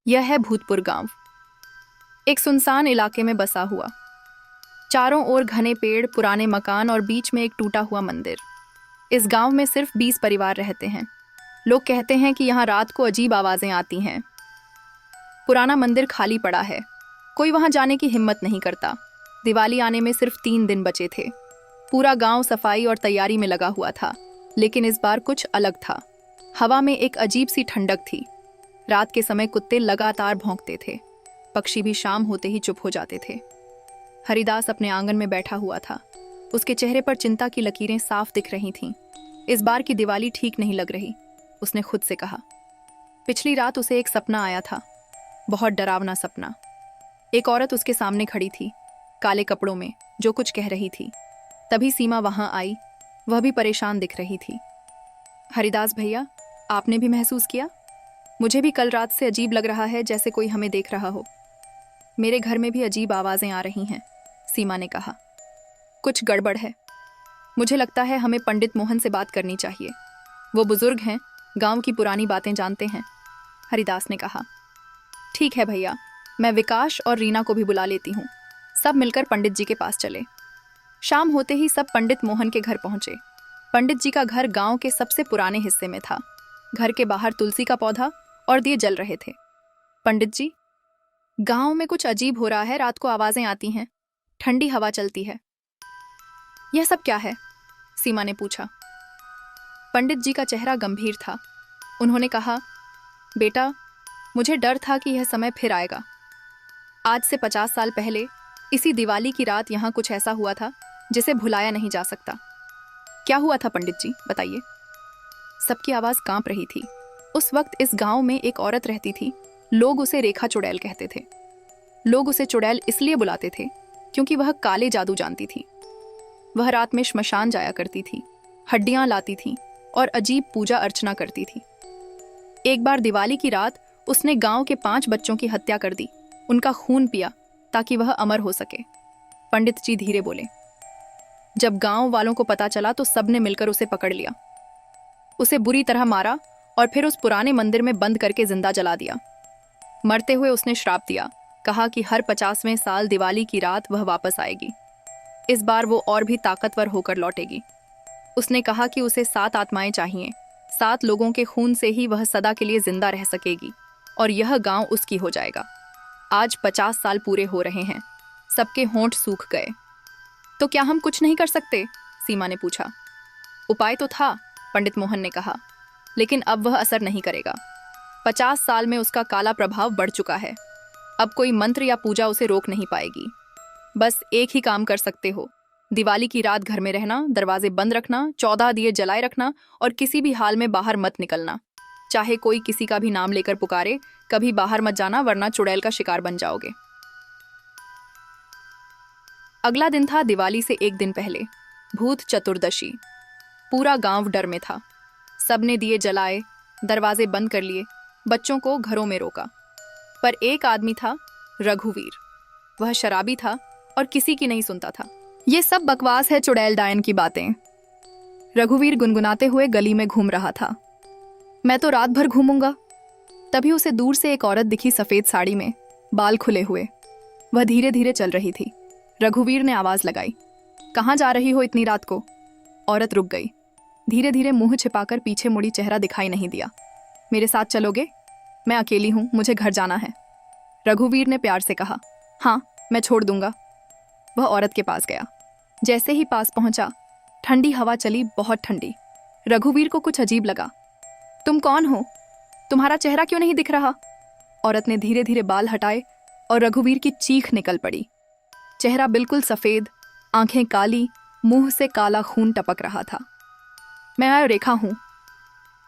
यह है भूतपुर गांव। एक सुनसान इलाके में बसा हुआ, चारों ओर घने पेड़, पुराने मकान और बीच में एक टूटा हुआ मंदिर। इस गांव में सिर्फ 20 परिवार रहते हैं। लोग कहते हैं कि यहाँ रात को अजीब आवाजें आती हैं। पुराना मंदिर खाली पड़ा है, कोई वहां जाने की हिम्मत नहीं करता। दिवाली आने में सिर्फ 3 दिन बचे थे। पूरा गांव सफाई और तैयारी में लगा हुआ था, लेकिन इस बार कुछ अलग था। हवा में एक अजीब सी ठंडक थी। रात के समय कुत्ते लगातार भौंकते थे, पक्षी भी शाम होते ही चुप हो जाते थे। हरिदास अपने आंगन में बैठा हुआ था। उसके चेहरे पर चिंता की लकीरें साफ दिख रही थीं। इस बार की दिवाली ठीक नहीं लग रही, उसने खुद से कहा। पिछली रात उसे एक सपना आया था, बहुत डरावना सपना। एक औरत उसके सामने खड़ी थी, काले कपड़ों में, जो कुछ कह रही थी। तभी सीमा वहां आई, वह भी परेशान दिख रही थी। हरिदास भैया, आपने भी महसूस किया? मुझे भी कल रात से अजीब लग रहा है, जैसे कोई हमें देख रहा हो। मेरे घर में भी अजीब आवाजें आ रही हैं, सीमा ने कहा। कुछ गड़बड़ है। मुझे लगता है हमें पंडित मोहन से बात करनी चाहिए। वो बुजुर्ग हैं, गांव की पुरानी बातें जानते हैं, हरिदास ने कहा। ठीक है भैया, मैं विकास और रीना को भी बुला लेती हूँ। सब मिलकर पंडित जी के पास चले। शाम होते ही सब पंडित मोहन के घर पहुंचे। पंडित जी का घर गांव के सबसे पुराने हिस्से में था। घर के बाहर तुलसी का पौधा और दिए जल रहे थे। पंडित जी, गांव में कुछ अजीब हो रहा है। रात को आवाजें आती हैं, ठंडी हवा चलती है। यह सब क्या है? सीमा ने पूछा। पंडित जी का चेहरा गंभीर था। उन्होंने कहा, बेटा, मुझे डर था कि यह समय फिर आएगा। आज से 50 साल पहले इसी दिवाली की रात यहाँ कुछ ऐसा हुआ था जिसे भुलाया नहीं जा सकता। क्या हुआ था पंडित जी, बताइए। सबकी आवाज कांप रही थी। उस वक्त इस गांव में एक औरत रहती थी। लोग उसे रेखा चुड़ैल कहते थे। लोग उसे चुड़ैल इसलिए बुलाते थे क्योंकि वह काले जादू जानती थी। वह रात में श्मशान जाया करती थी, हड्डियां लाती थी और अजीब पूजा अर्चना करती थी। एक बार दिवाली की रात उसने गांव के 5 बच्चों की हत्या कर दी, उनका खून पिया ताकि वह अमर हो सके। पंडित जी धीरे बोले। जब गांव वालों को पता चला तो सबने मिलकर उसे पकड़ लिया। उसे बुरी तरह मारा और फिर उस पुराने मंदिर में बंद करके जिंदा जला दिया। मरते हुए उसने श्राप दिया, कहा कि हर 50वें साल दिवाली की रात वह वापस आएगी। इस बार वो और भी ताकतवर होकर लौटेगी। उसने कहा कि उसे 7 आत्माएं चाहिए। 7 लोगों के खून से ही वह सदा के लिए जिंदा रह सकेगी और यह गांव उसकी हो जाएगा। आज 50 साल पूरे हो रहे हैं। सबके होंठ सूख गए। तो क्या हम कुछ नहीं कर सकते? सीमा ने पूछा। उपाय तो था, पंडित मोहन ने कहा, लेकिन अब वह असर नहीं करेगा। 50 साल में उसका काला प्रभाव बढ़ चुका है। अब कोई मंत्र या पूजा उसे रोक नहीं पाएगी। बस एक ही काम कर सकते हो, दिवाली की रात घर में रहना, दरवाजे बंद रखना, 14 दिए जलाए रखना और किसी भी हाल में बाहर मत निकलना। चाहे कोई किसी का भी नाम लेकर पुकारे, कभी बाहर मत जाना, वरना चुड़ैल का शिकार बन जाओगे। अगला दिन था दिवाली से एक दिन पहले, भूत चतुर्दशी। पूरा गांव डर में था। सबने दिए जलाए, दरवाजे बंद कर लिए, बच्चों को घरों में रोका। पर एक आदमी था, रघुवीर। वह शराबी था और किसी की नहीं सुनता था। ये सब बकवास है, चुड़ैल डायन की बातें। रघुवीर गुनगुनाते हुए गली में घूम रहा था। मैं तो रात भर घूमूंगा। तभी उसे दूर से एक औरत दिखी, सफेद साड़ी में, बाल खुले हुए। वह धीरे धीरे चल रही थी। रघुवीर ने आवाज लगाई, कहाँ जा रही हो इतनी रात को? औरत रुक गई। धीरे धीरे मुंह छिपाकर पीछे मुड़ी, चेहरा दिखाई नहीं दिया। मेरे साथ चलोगे? मैं अकेली हूं, मुझे घर जाना है। रघुवीर ने प्यार से कहा। हाँ, मैं छोड़ दूंगा। वह औरत के पास गया। जैसे ही पास पहुंचा, ठंडी हवा चली, बहुत ठंडी। रघुवीर को कुछ अजीब लगा। तुम कौन हो? तुम्हारा चेहरा क्यों नहीं दिख रहा? औरत ने धीरे धीरे बाल हटाए और रघुवीर की चीख निकल पड़ी। चेहरा बिल्कुल सफेद, आंखें काली, मुंह से काला खून टपक रहा था। मैं रेखा हूं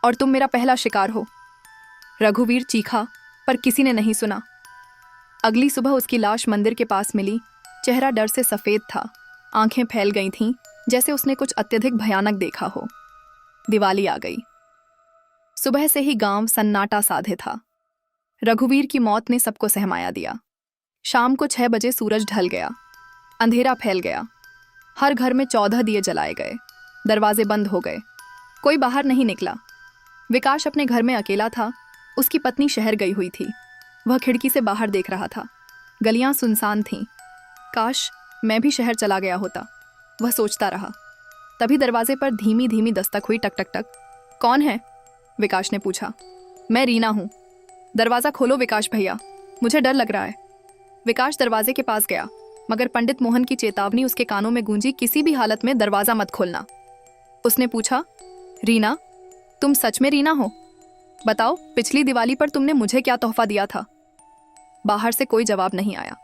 और तुम मेरा पहला शिकार हो। रघुवीर चीखा, पर किसी ने नहीं सुना। अगली सुबह उसकी लाश मंदिर के पास मिली। चेहरा डर से सफेद था, आंखें फैल गई थीं, जैसे उसने कुछ अत्यधिक भयानक देखा हो। दिवाली आ गई। सुबह से ही गांव सन्नाटा साधे था। रघुवीर की मौत ने सबको सहमाया दिया। शाम को 6 बजे सूरज ढल गया। अंधेरा फैल गया। हर घर में 14 दिए जलाए गए। दरवाजे बंद हो गए। कोई बाहर नहीं निकला। विकास अपने घर में अकेला था। उसकी पत्नी शहर गई हुई थी। वह खिड़की से बाहर देख रहा था। गलियां सुनसान थीं। काश मैं भी शहर चला गया होता, वह सोचता रहा। तभी दरवाजे पर धीमी धीमी दस्तक हुई। टक टक टक। कौन है? विकास ने पूछा। मैं रीना हूँ। दरवाज़ा खोलो विकास भैया, मुझे डर लग रहा है। विकास दरवाजे के पास गया, मगर पंडित मोहन की चेतावनी उसके कानों में गूंजी, किसी भी हालत में दरवाज़ा मत खोलना। उसने पूछा, रीना, तुम सच में रीना हो? बताओ, पिछली दिवाली पर तुमने मुझे क्या तोहफा दिया था? बाहर से कोई जवाब नहीं आया।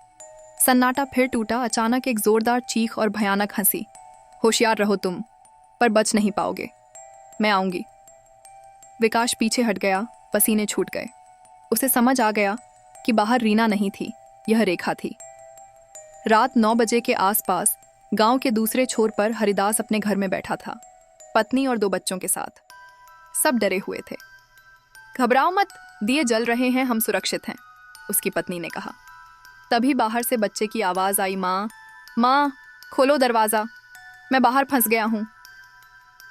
सन्नाटा फिर टूटा। अचानक एक जोरदार चीख और भयानक हंसी। होशियार रहो तुम, पर बच नहीं पाओगे। मैं आऊंगी। विकास पीछे हट गया, पसीने छूट गए। उसे समझ आ गया कि बाहर रीना नहीं थी, यह रेखा थी। रात 9 बजे के आसपास गांव के दूसरे छोर पर हरिदास अपने घर में बैठा था, पत्नी और 2 बच्चों के साथ। सब डरे हुए थे। घबराओ मत, दिए जल रहे हैं, हम सुरक्षित हैं, उसकी पत्नी ने कहा। तभी बाहर से बच्चे की आवाज़ आई, माँ, माँ, खोलो दरवाज़ा, मैं बाहर फंस गया हूँ।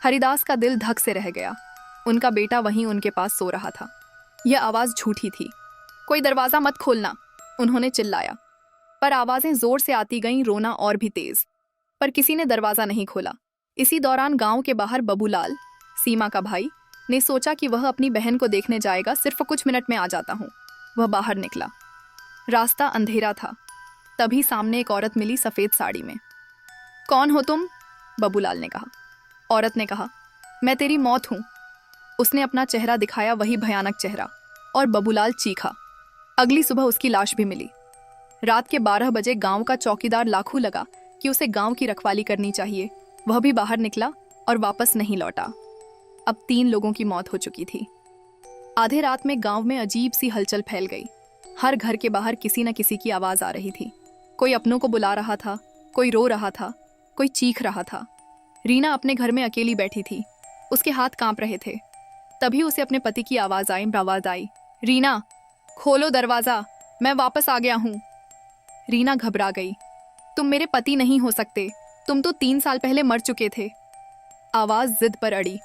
हरिदास का दिल धक से रह गया। उनका बेटा वहीं उनके पास सो रहा था। यह आवाज़ झूठी थी। कोई दरवाज़ा मत खोलना, उन्होंने चिल्लाया। पर आवाज़ें ज़ोर से आती गईं, रोना और भी तेज़। पर किसी ने दरवाज़ा नहीं खोला। इसी दौरान गांव के बाहर बबूलाल, सीमा का भाई, ने सोचा कि वह अपनी बहन को देखने जाएगा, सिर्फ कुछ मिनट में आ जाता हूँ। वह बाहर निकला। रास्ता अंधेरा था। तभी सामने एक औरत मिली सफ़ेद साड़ी में। कौन हो तुम? बबूलाल ने कहा। औरत ने कहा, मैं तेरी मौत हूँ। उसने अपना चेहरा दिखाया, वही भयानक चेहरा, और बबूलाल चीखा। अगली सुबह उसकी लाश भी मिली। रात के 12 बजे गांव का चौकीदार लाखू लगा कि उसे गांव की रखवाली करनी चाहिए। वह भी बाहर निकला और वापस नहीं लौटा। अब 3 लोगों की मौत हो चुकी थी। आधे रात में गांव में अजीब सी हलचल फैल गई। हर घर के बाहर किसी न किसी की आवाज़ आ रही थी। कोई अपनों को बुला रहा था, कोई रो रहा था, कोई चीख रहा था। रीना अपने घर में अकेली बैठी थी। उसके हाथ कांप रहे थे। तभी उसे अपने पति की आवाज़ आई, रीना, खोलो दरवाज़ा, मैं वापस आ गया हूँ। रीना घबरा गई। तुम मेरे पति नहीं हो सकते, तुम तो 3 साल पहले मर चुके थे। आवाज़ जिद पर अड़ी,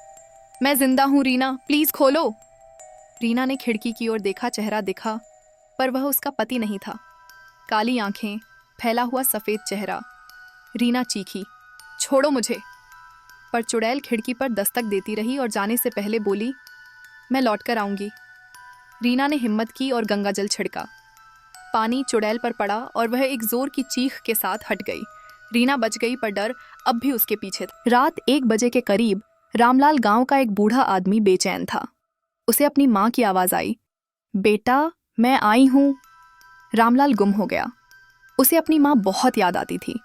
मैं जिंदा हूँ रीना, प्लीज़ खोलो। रीना ने खिड़की की ओर देखा, चेहरा दिखा, पर वह उसका पति नहीं था। काली आंखें, फैला हुआ सफ़ेद चेहरा। रीना चीखी, छोड़ो मुझे। पर चुड़ैल खिड़की पर दस्तक देती रही और जाने से पहले बोली, मैं लौट कर आऊँगी। रीना ने हिम्मत की और गंगा जल छिड़का। पानी चुड़ैल पर पड़ा और वह एक जोर की चीख के साथ हट गई। रीना बच गई, पर डर अब भी उसके पीछे था। रात 1 बजे के करीब रामलाल गांव का एक बूढ़ा आदमी बेचैन था। उसे अपनी माँ की आवाज़ आई, बेटा, मैं आई हूँ। रामलाल गुम हो गया। उसे अपनी माँ बहुत याद आती थी।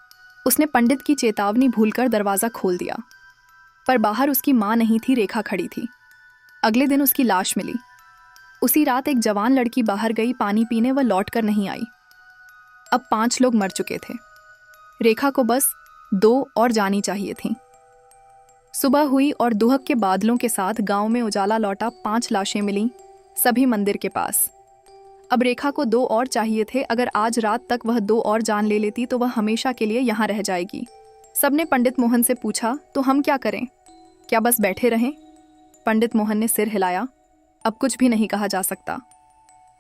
उसने पंडित की चेतावनी भूलकर दरवाज़ा खोल दिया, पर बाहर उसकी माँ नहीं थी, रेखा खड़ी थी। अगले दिन उसकी लाश मिली। उसी रात एक जवान लड़की बाहर गई पानी पीने, वह लौट कर नहीं आई। अब 5 लोग मर चुके थे। रेखा को बस 2 और जानी चाहिए थी। सुबह हुई और दुहक के बादलों के साथ गांव में उजाला लौटा। 5 लाशें मिलीं, सभी मंदिर के पास। अब रेखा को 2 और चाहिए थे। अगर आज रात तक वह 2 और जान ले लेती तो वह हमेशा के लिए यहाँ रह जाएगी। सबने पंडित मोहन से पूछा, तो हम क्या करें? क्या बस बैठे रहें? पंडित मोहन ने सिर हिलाया। अब कुछ भी नहीं कहा जा सकता।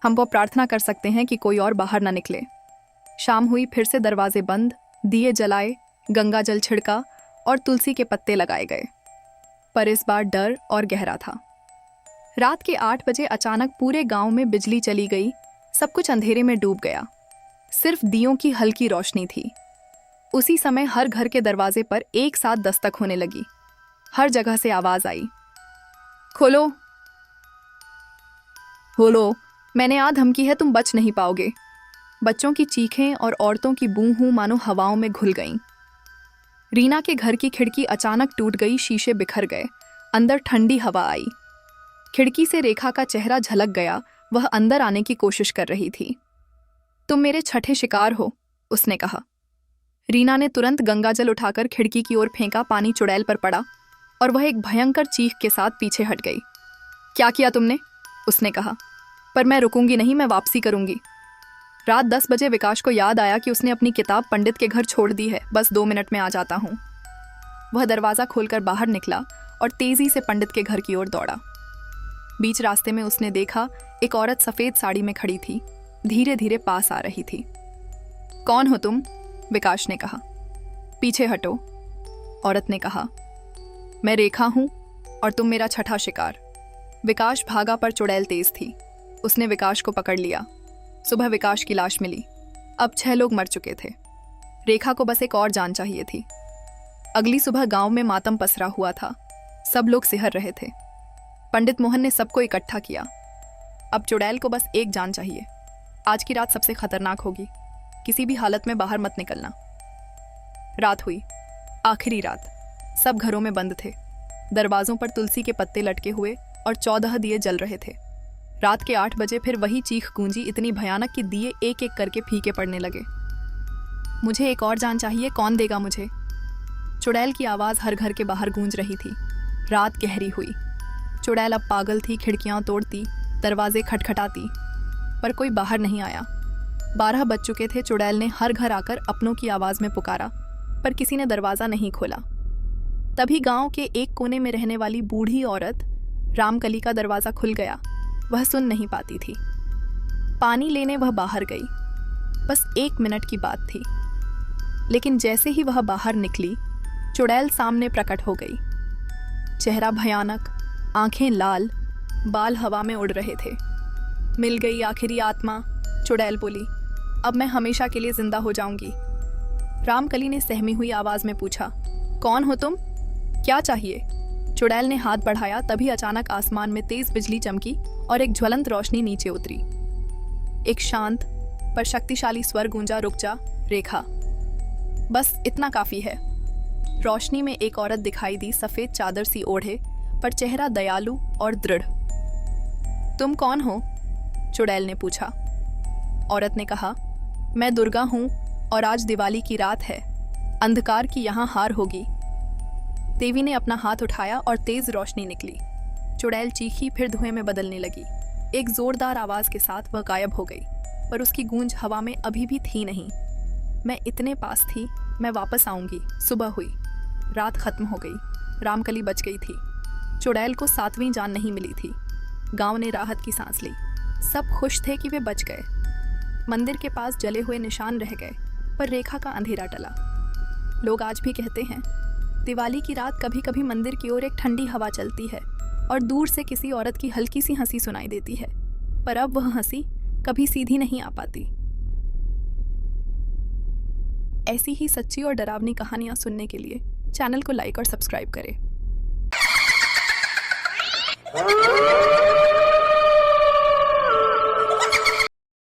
हम वो प्रार्थना कर सकते हैं कि कोई और बाहर ना निकले। शाम हुई, फिर से दरवाजे बंद, दिए जलाए, गंगा जल छिड़का और तुलसी के पत्ते लगाए गए। पर इस बार डर और गहरा था। रात के 8 बजे अचानक पूरे गांव में बिजली चली गई। सब कुछ अंधेरे में डूब गया। सिर्फ दियों की हल्की रोशनी थी। उसी समय हर घर के दरवाजे पर एक साथ दस्तक होने लगी। हर जगह से आवाज आई, खोलो, खोलो, मैंने आ धमकी है, तुम बच नहीं पाओगे। बच्चों की चीखें और औरतों की बू हूं मानो हवाओं में घुल गईं। रीना के घर की खिड़की अचानक टूट गई, शीशे बिखर गए। अंदर ठंडी हवा आई। खिड़की से रेखा का चेहरा झलक गया। वह अंदर आने की कोशिश कर रही थी। तुम मेरे छठे शिकार हो, उसने कहा। रीना ने तुरंत गंगाजल उठाकर खिड़की की ओर फेंका। पानी चुड़ैल पर पड़ा और वह एक भयंकर चीख के साथ पीछे हट गई। क्या किया तुमने? उसने कहा। पर मैं रुकूंगी नहीं, मैं वापसी करूंगी। रात 10 बजे विकास को याद आया कि उसने अपनी किताब पंडित के घर छोड़ दी है। बस 2 मिनट में आ जाता हूँ। वह दरवाज़ा खोलकर बाहर निकला और तेज़ी से पंडित के घर की ओर दौड़ा। बीच रास्ते में उसने देखा एक औरत सफ़ेद साड़ी में खड़ी थी। रीना ने उसे पहचाना। धीरे धीरे पास आ रही थी। कौन हो तुम? विकास ने कहा। पीछे हटो, औरत ने कहा। मैं रेखा हूं और तुम मेरा छठा शिकार। विकास भागा पर चुड़ैल तेज थी। उसने विकास को पकड़ लिया। सुबह विकास की लाश मिली। अब 6 लोग मर चुके थे। रेखा को बस एक और जान चाहिए थी। अगली सुबह गांव में मातम पसरा हुआ था। सब लोग सिहर रहे थे। पंडित मोहन ने सबको इकट्ठा किया। अब चुड़ैल को बस एक जान चाहिए। आज की रात सबसे खतरनाक होगी। किसी भी हालत में बाहर मत निकलना। रात हुई, आखिरी रात। सब घरों में बंद थे। दरवाजों पर तुलसी के पत्ते लटके हुए और 14 दिए जल रहे थे। रात के 8 बजे फिर वही चीख गूंजी, इतनी भयानक कि दिए एक एक करके फीके पड़ने लगे। मुझे एक और जान चाहिए, कौन देगा मुझे? चुड़ैल की आवाज़ हर घर के बाहर गूंज रही थी। रात गहरी हुई। चुड़ैल अब पागल थी। खिड़कियां तोड़ती, दरवाजे खटखटाती, पर कोई बाहर नहीं आया। 12 बज चुके थे। चुड़ैल ने हर घर आकर अपनों की आवाज़ में पुकारा, पर किसी ने दरवाज़ा नहीं खोला। तभी गांव के एक कोने में रहने वाली बूढ़ी औरत रामकली का दरवाज़ा खुल गया। वह सुन नहीं पाती थी। पानी लेने वह बाहर गई। बस 1 मिनट की बात थी, लेकिन जैसे ही वह बाहर निकली, चुड़ैल सामने प्रकट हो गई। चेहरा भयानक, आंखें लाल, बाल हवा में उड़ रहे थे। मिल गई आखिरी आत्मा, चुड़ैल बोली। अब मैं हमेशा के लिए जिंदा हो जाऊंगी। रामकली ने सहमी हुई आवाज में पूछा, कौन हो तुम? क्या चाहिए? चुड़ैल ने हाथ बढ़ाया। तभी अचानक आसमान में तेज बिजली चमकी और एक ज्वलंत रोशनी नीचे उतरी। एक शांत पर शक्तिशाली स्वर गूंजा, रुक जा रेखा, बस इतना काफी है। रोशनी में एक औरत दिखाई दी, सफेद चादर सी ओढ़े, पर चेहरा दयालु और दृढ़। तुम कौन हो? चुड़ैल ने पूछा। औरत ने कहा, मैं दुर्गा हूं और आज दिवाली की रात है। अंधकार की यहाँ हार होगी। देवी ने अपना हाथ उठाया और तेज रोशनी निकली। चुड़ैल चीखी, फिर धुएं में बदलने लगी। एक जोरदार आवाज के साथ वह गायब हो गई, पर उसकी गूंज हवा में अभी भी थी नहीं। मैं इतने पास थी, मैं वापस आऊंगी। सुबह हुई, रात खत्म हो गई। रामकली बच गई थी। चुड़ैल को 7वीं जान नहीं मिली थी। गांव ने राहत की सांस ली। सब खुश थे कि वे बच गए। मंदिर के पास जले हुए निशान रह गए, पर रेखा का अंधेरा टला। लोग आज भी कहते हैं, दिवाली की रात कभी कभी मंदिर की ओर एक ठंडी हवा चलती है और दूर से किसी औरत की हल्की सी हंसी सुनाई देती है, पर अब वह हंसी कभी सीधी नहीं आ पाती। ऐसी ही सच्ची और डरावनी कहानियां सुनने के लिए चैनल को लाइक और सब्सक्राइब करें।